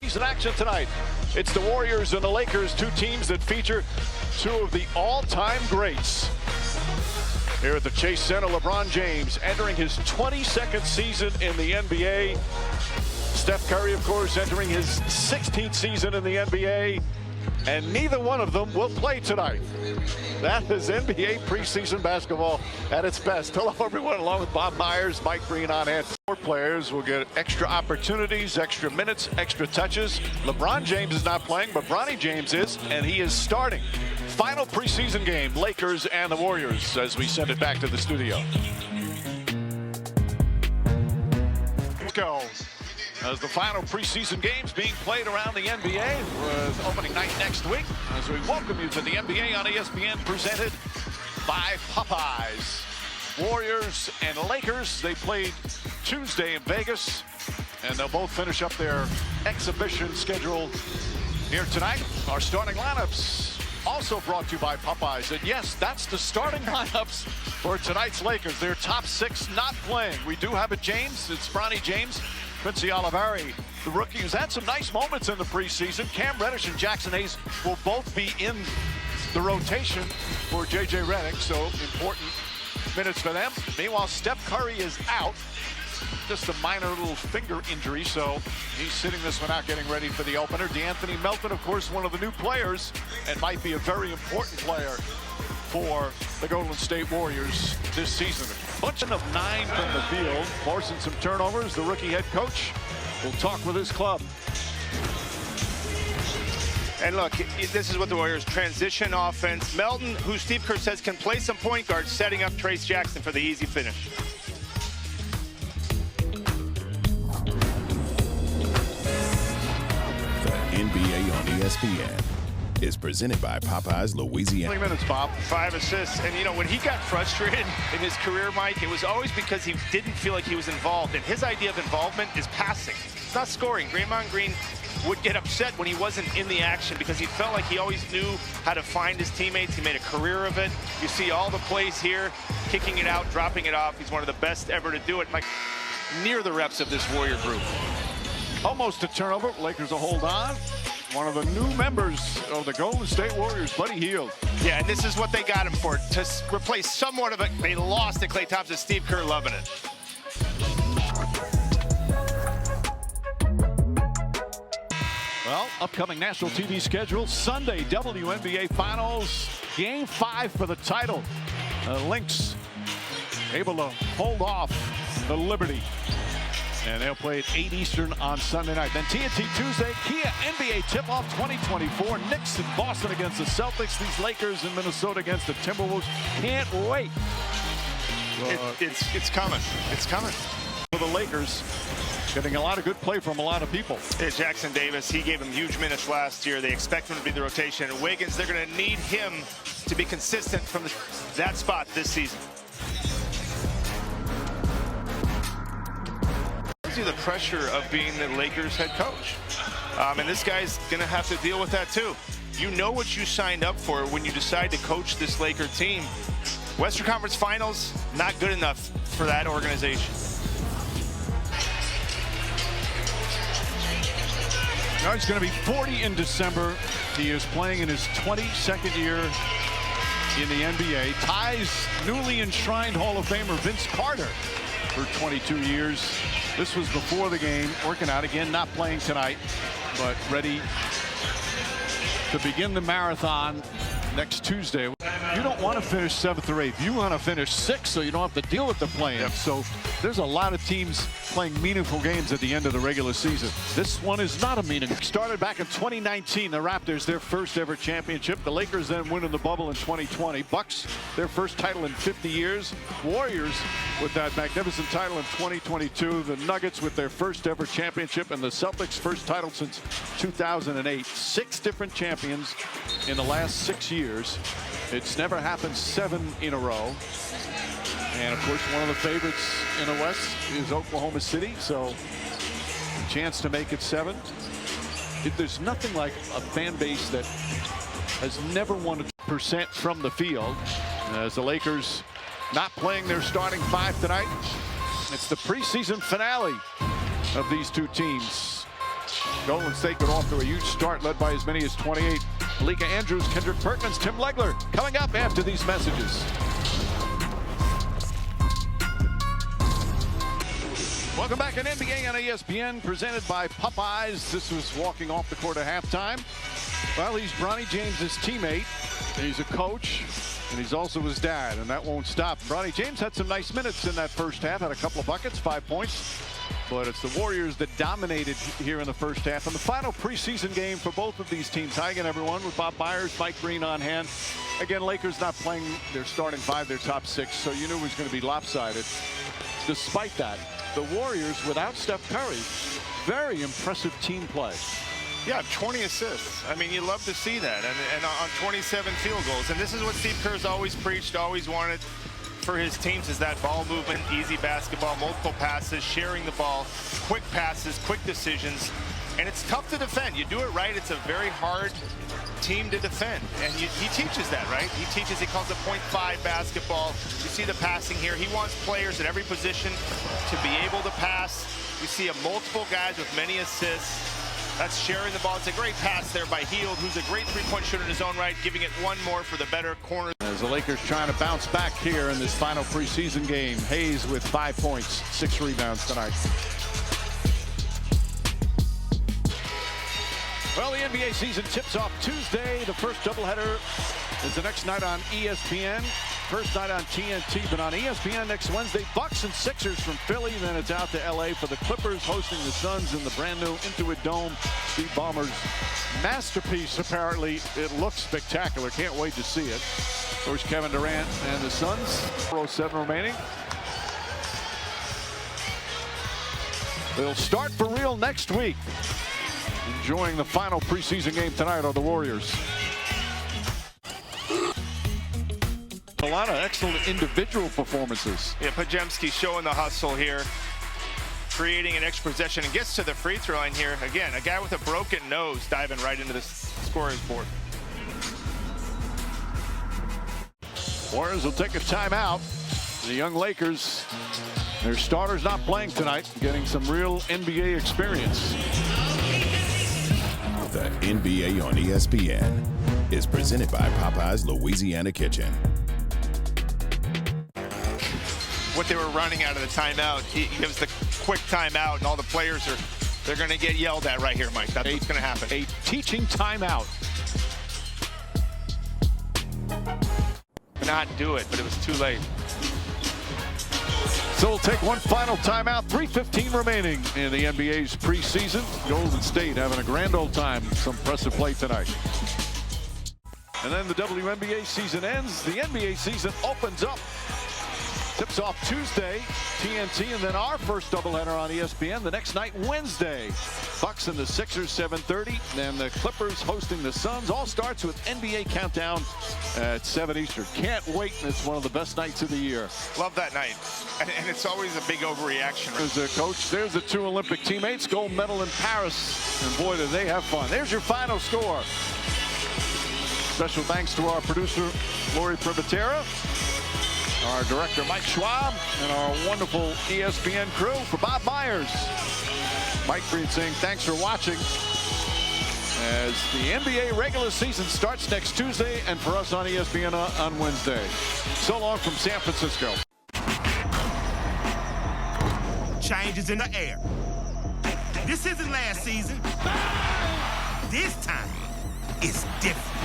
preseason action tonight. It's the Warriors and the Lakers, two teams that feature two of the all-time greats. Here at the Chase Center, LeBron James entering his 22nd season in the NBA. Steph Curry, of course, entering his 16th season in the NBA. And neither one of them will play tonight. That is NBA preseason basketball at its best. Hello, everyone, along with Bob Myers, Mike Green on hand. Four players will get extra opportunities, extra minutes, extra touches. LeBron James is not playing, but Bronny James is, and he is starting. Final preseason game, Lakers and the Warriors, as we send it back to the studio. Let's go. As the final preseason games being played around the NBA, with opening night next week, as we welcome you to the NBA on ESPN, presented by Popeyes. Warriors and Lakers, they played Tuesday in Vegas, and they'll both finish up their exhibition schedule here tonight. Our starting lineups also brought to you by Popeyes. And yes, that's the starting lineups for tonight's Lakers. Their top six not playing. We do have it, James. It's Bronny James. Quincy Olivari, the rookie, who's had some nice moments in the preseason. Cam Reddish and Jackson Hayes will both be in the rotation for J.J. Redick, so important minutes for them. Meanwhile, Steph Curry is out. Just a minor little finger injury, so he's sitting this one out, getting ready for the opener. DeAnthony Melton, of course, one of the new players, and might be a very important player for the Golden State Warriors this season. Bunch of 9 from the field, forcing some turnovers. The rookie head coach will talk with his club. And look, this is what the Warriors transition offense. Melton, who Steve Kerr says can play some point guard, setting up Trace Jackson for the easy finish. The NBA on ESPN is presented by Popeyes Louisiana. 20 minutes, Bob. 5 assists. And, you know, when he got frustrated in his career, Mike, it was always because he didn't feel like he was involved. And his idea of involvement is passing. It's not scoring. Draymond Green would get upset when he wasn't in the action because he felt like he always knew how to find his teammates. He made a career of it. You see all the plays here, kicking it out, dropping it off. He's one of the best ever to do it. Mike, near the reps of this Warrior group. Almost a turnover. Lakers will hold on. One of the new members of the Golden State Warriors, Buddy Hield. Yeah, and this is what they got him for, to replace somewhat of it. They lost to Klay Thompson. Steve Kerr loving it. Well, upcoming national TV schedule, Sunday, WNBA Finals, Game 5 for the title. Lynx able to hold off the Liberty. And they'll play at 8 Eastern on Sunday night. Then TNT Tuesday, Kia NBA tip-off 2024. Knicks in Boston against the Celtics. These Lakers in Minnesota against the Timberwolves. Can't wait. It's coming. It's coming. For the Lakers, getting a lot of good play from a lot of people. Jackson Davis, he gave him huge minutes last year. They expect him to be the rotation. And Wiggins, they're going to need him to be consistent from that spot this season. The pressure of being the Lakers head coach, and this guy's gonna have to deal with that too. You know what you signed up for when you decide to coach this Laker team. Western Conference Finals, not good enough for that organization. Now he's going to be 40 in December. He is playing in his 22nd year in the NBA. Ties newly enshrined Hall of Famer Vince Carter for 22 years. This was before the game, working out again, not playing tonight, but ready to begin the marathon next Tuesday. You don't want to finish 7th or 8th. You want to finish 6th so you don't have to deal with the play-in. Yep. So there's a lot of teams playing meaningful games at the end of the regular season. This one is not a meaningful. Started back in 2019, the Raptors, their first ever championship. The Lakers then winning the bubble in 2020. Bucks, their first title in 50 years. Warriors with that magnificent title in 2022. The Nuggets with their first ever championship, and the Celtics' first title since 2008. 6 different champions in the last 6 years. It's never happened 7 in a row. And of course, one of the favorites in the West is Oklahoma City, so a chance to make it 7. There's nothing like a fan base that has never won 1% from the field. As the Lakers not playing their starting 5 tonight. It's the preseason finale of these two teams. Golden State got off to a huge start, led by as many as 28. Malika Andrews, Kendrick Perkins, Tim Legler coming up after these messages. Welcome back in NBA on ESPN, presented by Popeyes. This was walking off the court at halftime. Well, he's Bronny James' teammate. He's a coach, and he's also his dad, and that won't stop. Bronny James had some nice minutes in that first half, had a couple of buckets, 5 points. But it's the Warriors that dominated here in the first half. And the final preseason game for both of these teams. Hi again, everyone, with Bob Myers, Mike Green on hand. Again, Lakers not playing their starting 5, their top 6, so you knew it was going to be lopsided. Despite that, the Warriors, without Steph Curry, very impressive team play. Yeah, 20 assists. I mean, you love to see that. And on 27 field goals. And this is what Steve Kerr's always preached, always wanted for his teams, is that ball movement, easy basketball, multiple passes, sharing the ball, quick passes, quick decisions. And it's tough to defend. You do it right, it's a very hard team to defend. And he teaches that, right? He calls it 0.5 basketball. You see the passing here. He wants players at every position to be able to pass. We see multiple guys with many assists. That's sharing the ball. It's a great pass there by Hield, who's a great three-point shooter in his own right, giving it one more for the better corner. As the Lakers trying to bounce back here in this final preseason game. Hayes with 5 points, 6 rebounds tonight. Well, the NBA season tips off Tuesday. The first doubleheader is the next night on ESPN. First night on TNT, but on ESPN next Wednesday, Bucks and Sixers from Philly. Then it's out to LA for the Clippers, hosting the Suns in the brand new Intuit Dome. Steve Ballmer's masterpiece, apparently. It looks spectacular. Can't wait to see it. Of course, Kevin Durant and the Suns. 4:07 remaining. They'll start for real next week. Enjoying the final preseason game tonight are the Warriors. A lot of excellent individual performances. Yeah, Pajemski showing the hustle here, creating an extra possession, and gets to the free throw line here. Again, a guy with a broken nose diving right into the scorer's board. Warriors will take a timeout. The young Lakers, their starters not playing tonight, getting some real NBA experience. The NBA on ESPN is presented by Popeyes Louisiana Kitchen. What they were running out of the timeout, he gives the quick timeout, and all the players they're going to get yelled at right here, Mike. That's what's going to happen. A teaching timeout. Not do it, but it was too late. So we'll take one final timeout. 3:15 remaining in the NBA's preseason. Golden State having a grand old time. Some impressive play tonight. And then the WNBA season ends. The NBA season opens up. Tips off Tuesday, TNT, and then our first doubleheader on ESPN the next night, Wednesday. Bucks and the Sixers, 7:30. Then the Clippers hosting the Suns. All starts with NBA Countdown at 7 Eastern. Can't wait, and it's one of the best nights of the year. Love that night. And it's always a big overreaction. There's the coach. There's the 2 Olympic teammates. Gold medal in Paris. And boy, did they have fun. There's your final score. Special thanks to our producer, Lori Privatera, our director, Mike Schwab, and our wonderful ESPN crew. For Bob Myers, Mike Green saying thanks for watching as the NBA regular season starts next Tuesday, and for us on ESPN on Wednesday. So long from San Francisco. Changes in the air. This isn't last season. This time, it's different.